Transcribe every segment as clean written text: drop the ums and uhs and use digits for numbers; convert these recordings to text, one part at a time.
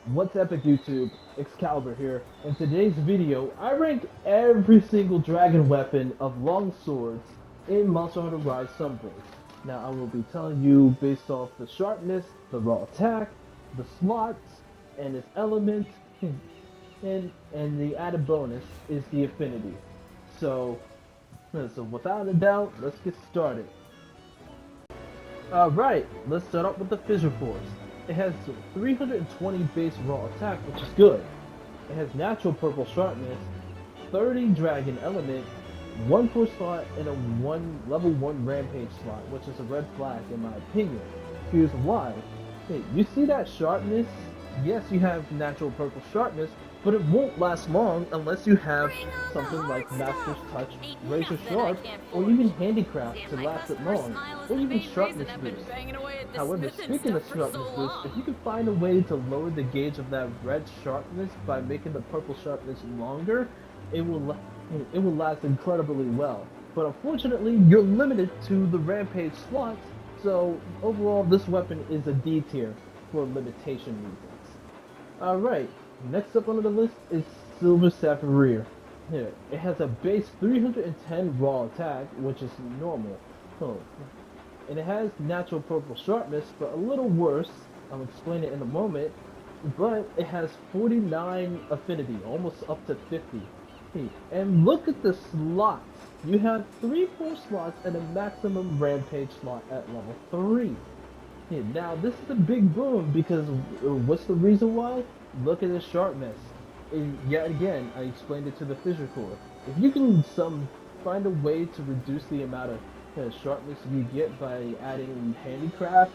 What's epic YouTube? Excalibur here. In today's video, I ranked every single dragon weapon of longswords in Monster Hunter Rise Sunbreak. Now I will be telling you based off the sharpness, the raw attack, the slots, and its element, and the added bonus is the affinity. So, so without a doubt, let's get started. Alright, let's start off with the Fissure Force. It has 320 base raw attack, which is good. It has natural purple sharpness, 30 dragon element, 1 force slot, and a level 1 rampage slot, which is a red flag in my opinion. Here's why. Hey, you see that sharpness? Yes, you have natural purple sharpness, but it won't last long unless you have something like Master's Touch, Razor Sharp, or even Handicraft to last it long, or even Sharpness Boost. However, speaking of Sharpness Boost, if you can find a way to lower the gauge of that red sharpness by making the purple sharpness longer, it will last incredibly well. But unfortunately, you're limited to the Rampage slots, so overall this weapon is a D tier for limitation reasons. Alright, next up on the list is Silver Sapphire. Here, it has a base 310 raw attack, which is normal. And it has natural purple sharpness, but a little worse. I'll explain it in a moment. But it has 49 affinity, almost up to 50. And look at the slots. You have 3 full slots and a maximum rampage slot at level 3. Now this is a big boom because what's the reason why? Look at the sharpness. Yet again, I explained it to the Fissure Core. If you can find a way to reduce the amount of sharpness you get by adding Handicraft,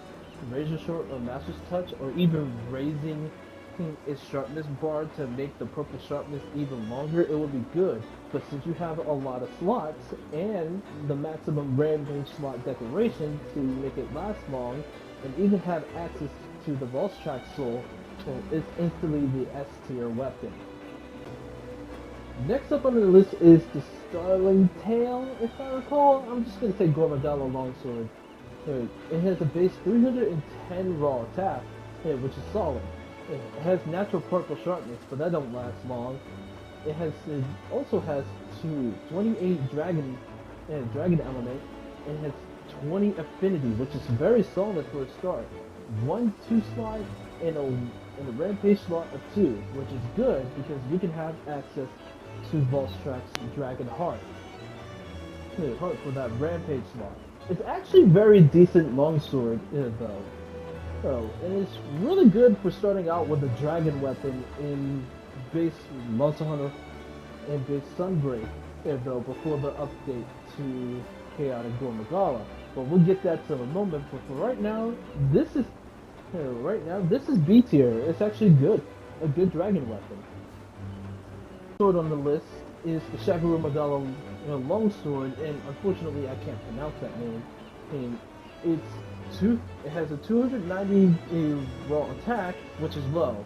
Razor Short, or Master's Touch, or even raising its sharpness bar to make the purple sharpness even longer, it would be good. But since you have a lot of slots and the maximum rampage slot decoration to make it last long, and even have access to the Vault Track Soul, it's instantly the S tier weapon. Next up on the list is the Starling Tail, if I recall. I'm just going to say Gormagala Longsword. It has a base 310 raw attack, which is solid. It has natural purple sharpness, but that don't last long. It also has 28 dragon element, and has 20 affinity, which is very solid for a start. 1 2 slot and a rampage slot of 2, which is good because you can have access to Volstrax's Dragon Heart. Heart for that rampage slot. It's actually very decent longsword though. And it's really good for starting out with a dragon weapon in base Monster Hunter and base Sunbreak though before the update to Chaotic Gormagala. But we'll get that to in a moment. But for right now, this is B tier. It's actually good, a good dragon weapon. Sword on the list is the Shakaru Magala Longsword, and unfortunately I can't pronounce that name. And it has a 290 raw attack, which is low.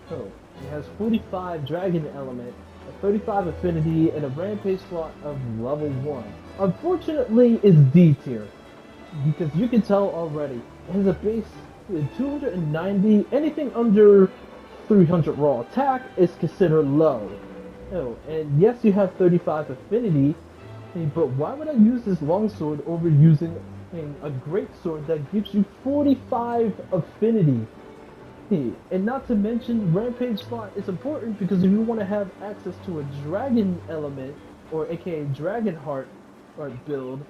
So it has 45 dragon element, a 35 affinity, and a rampage slot of level 1. Unfortunately, it's D tier because you can tell already it has a base 290. Anything under 300 raw attack is considered low. And yes, you have 35 affinity, but why would I use this longsword over using a great sword that gives you 45 affinity? And not to mention, rampage slot is important because if you want to have access to a dragon element, or aka dragon heart build,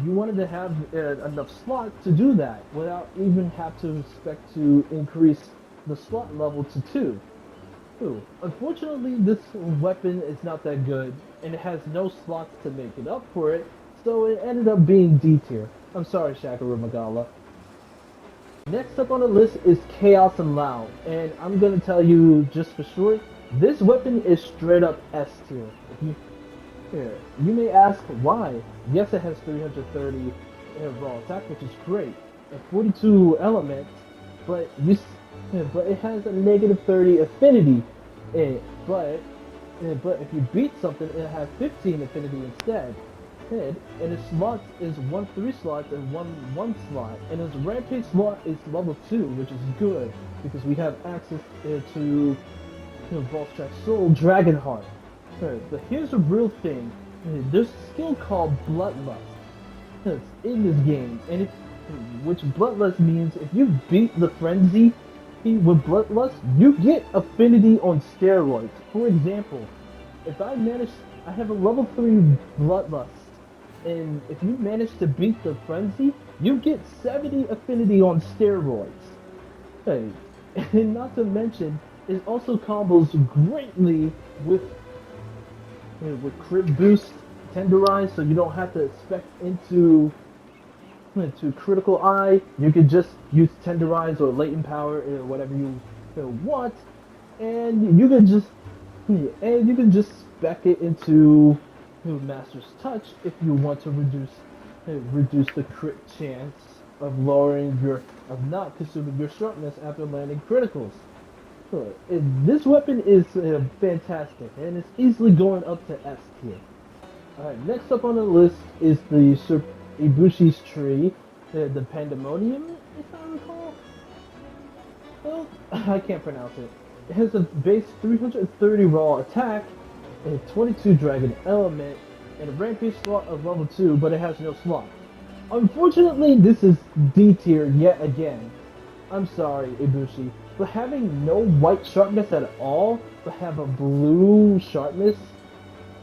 you wanted to have enough slots to do that without even have to expect to increase the slot level to 2. Unfortunately, this weapon is not that good, and it has no slots to make it up for it, so it ended up being D tier. I'm sorry, Shakaru Magala. Next up on the list is Chaos and Lao, and I'm gonna tell you just for short, this weapon is straight up S tier. You may ask why. Yes, it has 330 raw attack, which is great, and 42 element, but it has a negative 30 affinity. But if you beat something, it has 15 affinity instead. and its slots is 3 slots and 1 slot, and its rampage slot is level 2, which is good because we have access to Boss Track Soul Dragonheart. But here's the real thing: there's a skill called Bloodlust that's in this game, and which Bloodlust means if you beat the frenzy with Bloodlust, you get affinity on steroids. For example, if I have a level 3 Bloodlust, and if you manage to beat the frenzy, you get 70 affinity on steroids. Hey, and not to mention, it also combos greatly with crit boost, tenderize, so you don't have to spec into critical eye. You could just use tenderize or latent power or whatever you want, and you can just spec it into Master's Touch if you want to reduce the crit chance of not consuming your sharpness after landing criticals. This weapon is fantastic, and it's easily going up to S tier. Alright, next up on the list is the Ibushi's Tree, the Pandemonium, if I recall. Well, I can't pronounce it. It has a base 330 raw attack, a 22 dragon element, and a rampage slot of level 2, but it has no slot. Unfortunately, this is D tier yet again. I'm sorry, Ibushi, but having no white sharpness at all, but have a blue sharpness,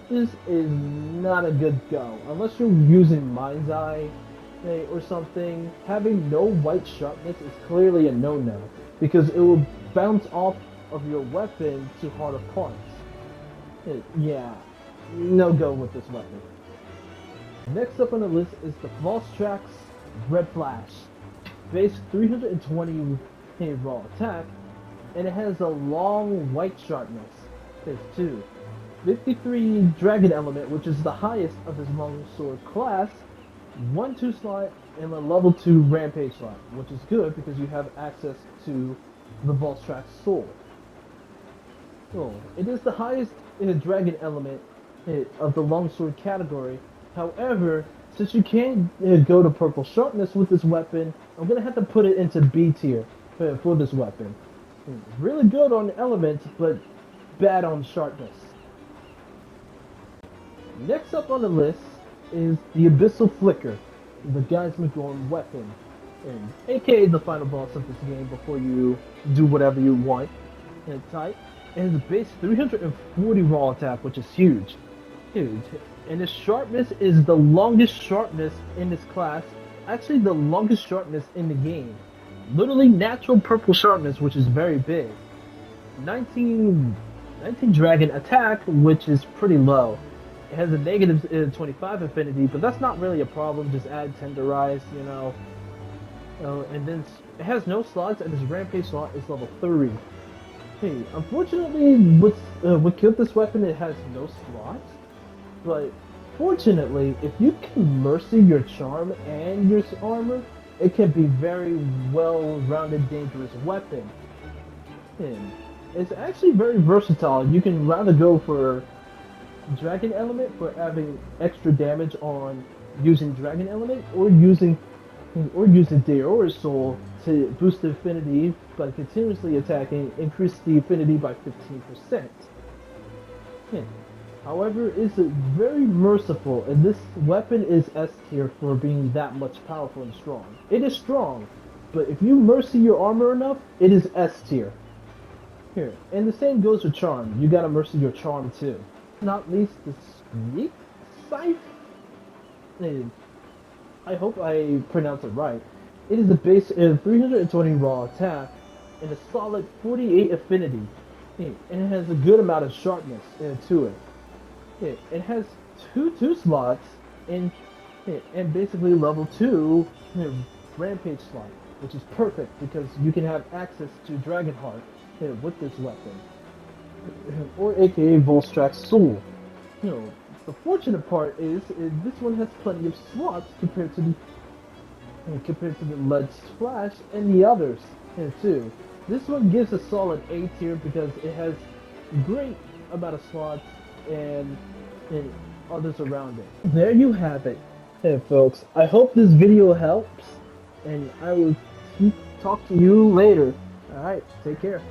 this is not a good go. Unless you're using Mind's Eye or something, having no white sharpness is clearly a no-no, because it will bounce off of your weapon to harder parts. Yeah, no go with this weapon. Next up on the list is the False Tracks Red Flash. Base 320 raw attack, and it has a long white sharpness. There's 53 dragon element, which is the highest of his longsword class, 1/2 slot, and a level 2 rampage slot, which is good because you have access to the False Tracks Soul. So, it is the highest dragon element of the longsword category. However, since you can't go to purple sharpness with this weapon, I'm gonna have to put it into B tier for this weapon. Really good on elements, but bad on sharpness. Next up on the list is the Abyssal Flicker, the Geismagorn weapon, aka the final boss of this game before you do whatever you want. Type. And it's a base 340 raw attack, which is huge. And its sharpness is the longest sharpness in this class. Actually, the longest sharpness in the game. Literally natural purple sharpness, which is very big. 19 dragon attack, which is pretty low. It has a negative 25 affinity, but that's not really a problem. Just add tenderize, and then it has no slots, and its rampage slot is level 3. Unfortunately, what killed this weapon, it has no slots. But fortunately, if you can mercy your charm and your armor, it can be very well-rounded, dangerous weapon. It's actually very versatile. You can rather go for Dragon Element for having extra damage on using Dragon Element, or using Deora's Soul to boost the affinity by continuously attacking, increase the affinity by 15%. However, it's very merciful, and this weapon is S tier for being that much powerful and strong. It is strong, but if you mercy your armor enough, it is S tier. And the same goes with charm. You gotta mercy your charm too. Not least the Sneak Scythe. I hope I pronounce it right. It is a base 320 raw attack and a solid 48 affinity, and it has a good amount of sharpness to it. It has two slots and basically level 2 rampage slot, which is perfect because you can have access to Dragonheart with this weapon, or aka Volstrax Soul. The fortunate part is this one has plenty of slots compared to the Lead Splash and the others too. This one gives a solid A tier because it has great amount of slots and others around it. There you have it. Hey folks, I hope this video helps, and I will talk to you later. Alright, take care.